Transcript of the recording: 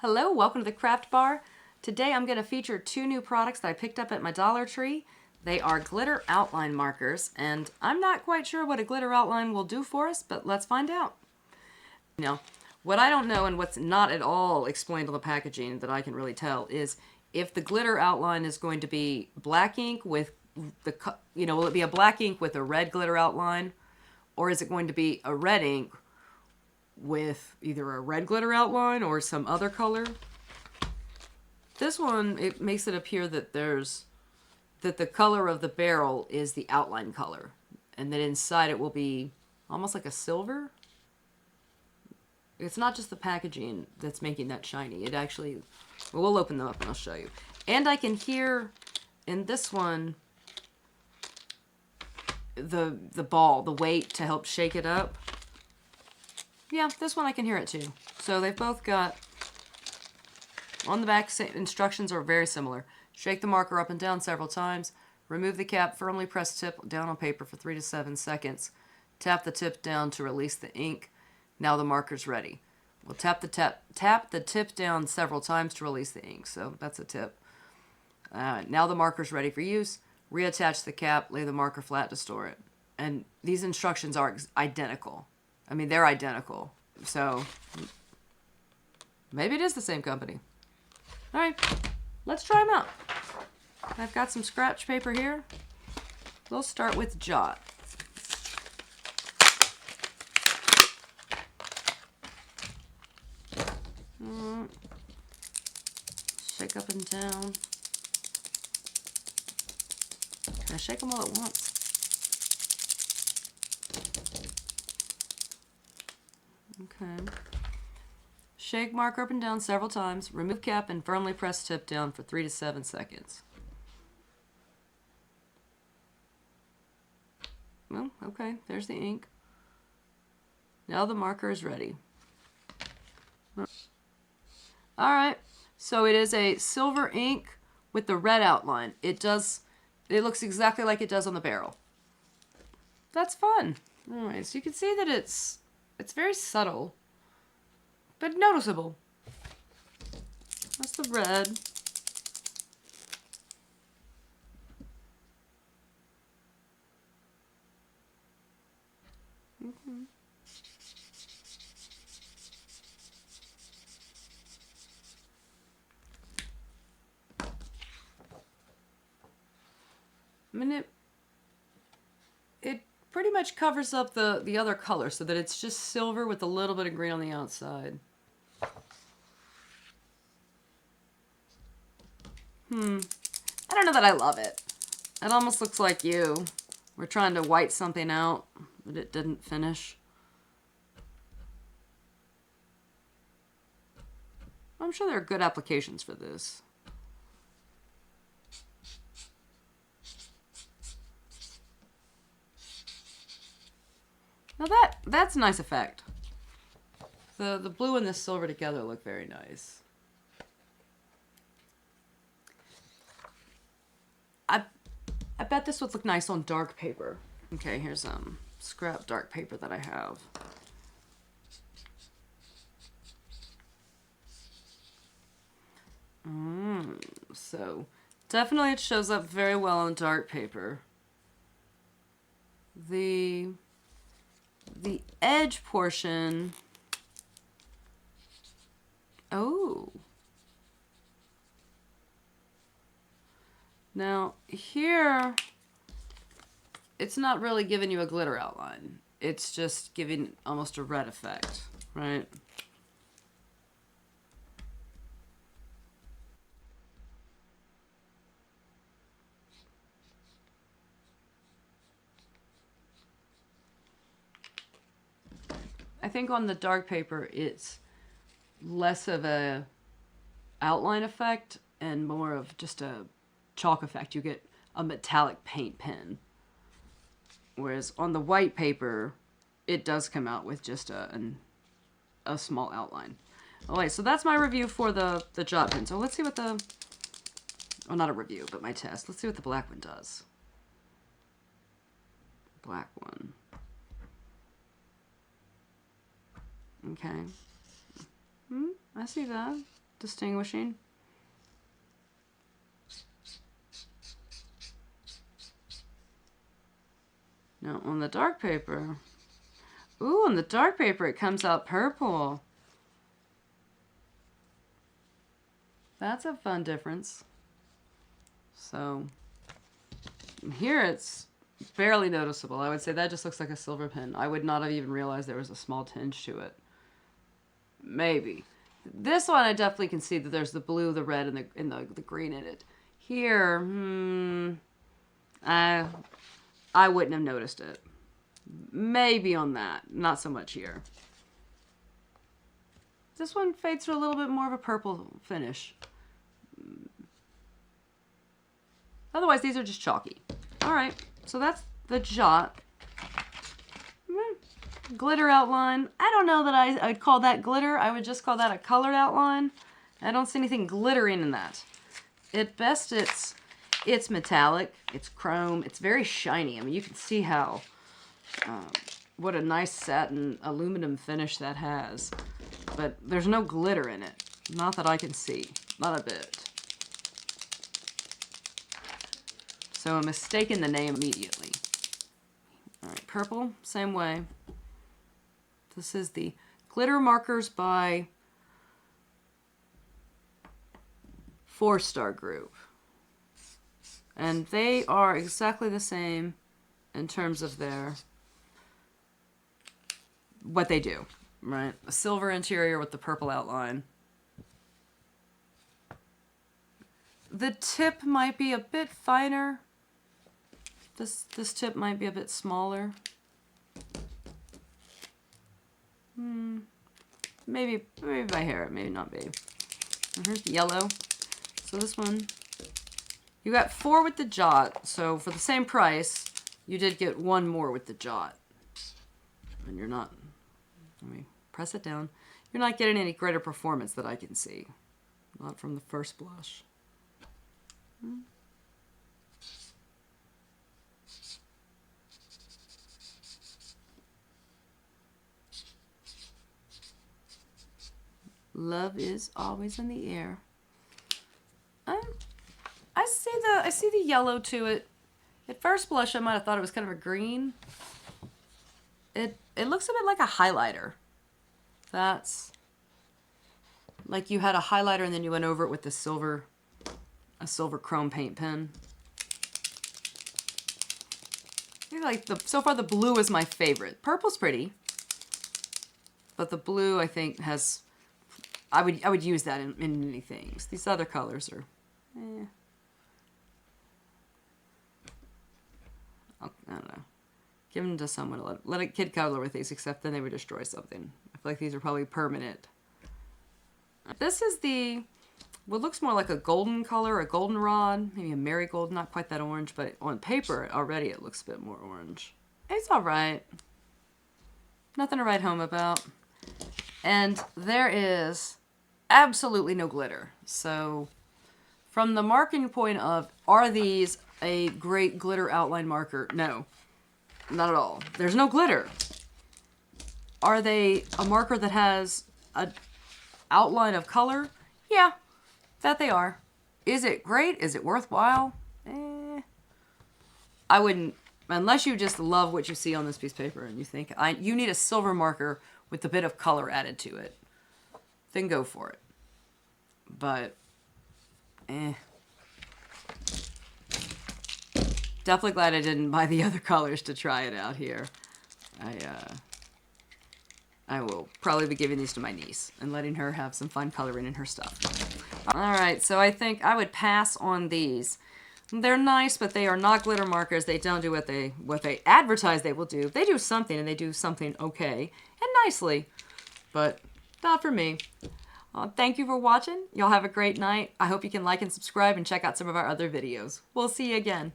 Hello, welcome to the Craft Bar. Today I'm going to feature two new products that I picked up at my Dollar Tree. They are glitter outline markers, and I'm not quite sure what a glitter outline will do for us, but let's find out. Now, what I don't know and what's not at all explained on the packaging that I can really tell is if the glitter outline is going to be black ink with will it be a black ink with a red glitter outline, or is it going to be a red ink with either a red glitter outline or some other color? This one, it makes it appear that the color of the barrel is the outline color, and that inside it will be almost like a silver. It's not just the packaging that's making that shiny. It actually, well, we'll open them up and I'll show you. And I can hear in this one the ball, the weight to help shake it up. Yeah, this one I can hear it too. So they've both got, on the back, instructions are very similar. Shake the marker up and down several times. Remove the cap, firmly press tip down on paper for 3 to 7 seconds. Tap the tip down to release the ink. Now the marker's ready. We'll tap the tip down several times to release the ink. So that's a tip. Now the marker's ready for use. Reattach the cap, lay the marker flat to store it. And these instructions are identical. I mean, they're identical. So maybe it is the same company. All right, let's try them out. I've got some scratch paper here. We'll start with Jot. Shake up and down. Can I shake them all at once? Okay. Shake marker up and down several times. Remove cap and firmly press tip down for 3 to 7 seconds. Well, okay, there's the ink. Now the marker is ready. Alright, so it is a silver ink with the red outline. It looks exactly like it does on the barrel. That's fun. Alright, so you can see that it's very subtle, but noticeable. That's the red. I mean, it pretty much covers up the other color so that it's just silver with a little bit of green on the outside. I don't know that I love it. It almost looks like you were trying to white something out, but it didn't finish. I'm sure there are good applications for this. Now that's a nice effect. The blue and the silver together look very nice. I bet this would look nice on dark paper. Okay, here's scrap dark paper that I have. So definitely it shows up very well on dark paper. The edge portion. Oh. Now, here, it's not really giving you a glitter outline. It's just giving almost a red effect, right? I think on the dark paper, it's less of a outline effect and more of just a chalk effect. You get a metallic paint pen. Whereas on the white paper, it does come out with just a small outline. Alright, so that's my review for the Jot pen. So let's see what the... Oh, not a review, but my test. Let's see what the black one does. Black one. Okay. I see that. distinguishing. Now on the dark paper, ooh, on the dark paper it comes out purple. That's a fun difference. So here it's barely noticeable. I would say that just looks like a silver pen. I would not have even realized there was a small tinge to it. Maybe. This one I definitely can see that there's the blue, the red, and the green in it. Here, I wouldn't have noticed it. Maybe on that, not so much here. This one fades to a little bit more of a purple finish. Otherwise, these are just chalky. All right, so that's the Jot. Glitter outline. I don't know that I'd call that glitter. I would just call that a colored outline. I don't see anything glittering in that. At best, it's metallic. It's chrome. It's very shiny. I mean, you can see how what a nice satin aluminum finish that has. But there's no glitter in it. Not that I can see. Not a bit. So I'm mistaking the name immediately. All right, purple, same way. This is the Glitter Markers by 4-Star Group. And they are exactly the same in terms of what they do, right? A silver interior with the purple outline. The tip might be a bit finer. This tip might be a bit smaller. Maybe by hair, maybe not be. Here's the yellow. So this one, you got 4 with the Jot. So for the same price, you did get 1 more with the Jot. And you're not, let me press it down. You're not getting any greater performance that I can see. Not from the first blush. Love is always in the air. I see the yellow to it. At first blush, I might have thought it was kind of a green. It looks a bit like a highlighter. That's like you had a highlighter and then you went over it with a silver chrome paint pen. I feel like so far the blue is my favorite. Purple's pretty, but the blue I think has. I would use that in many things. These other colors are, I don't know. Give them to someone. Let a kid color with these, except then they would destroy something. I feel like these are probably permanent. This is what looks more like a golden color, a goldenrod, maybe a marigold, not quite that orange, but on paper already it looks a bit more orange. It's all right. Nothing to write home about. And there is absolutely no glitter. So from the marking point of, are these a great glitter outline marker? No, not at all. There's no glitter. Are they a marker that has an outline of color? Yeah, that they are. Is it great? Is it worthwhile? I wouldn't, unless you just love what you see on this piece of paper and you think, you need a silver marker with a bit of color added to it, then go for it. But, Definitely glad I didn't buy the other colors to try it out here. I will probably be giving these to my niece and letting her have some fun coloring in her stuff. Alright, so I think I would pass on these. They're nice, but they are not glitter markers. They don't do what they advertise they will do. They do something, and they do something okay and nicely, but not for me. Thank you for watching. Y'all have a great night. I hope you can like and subscribe and check out some of our other videos. We'll see you again.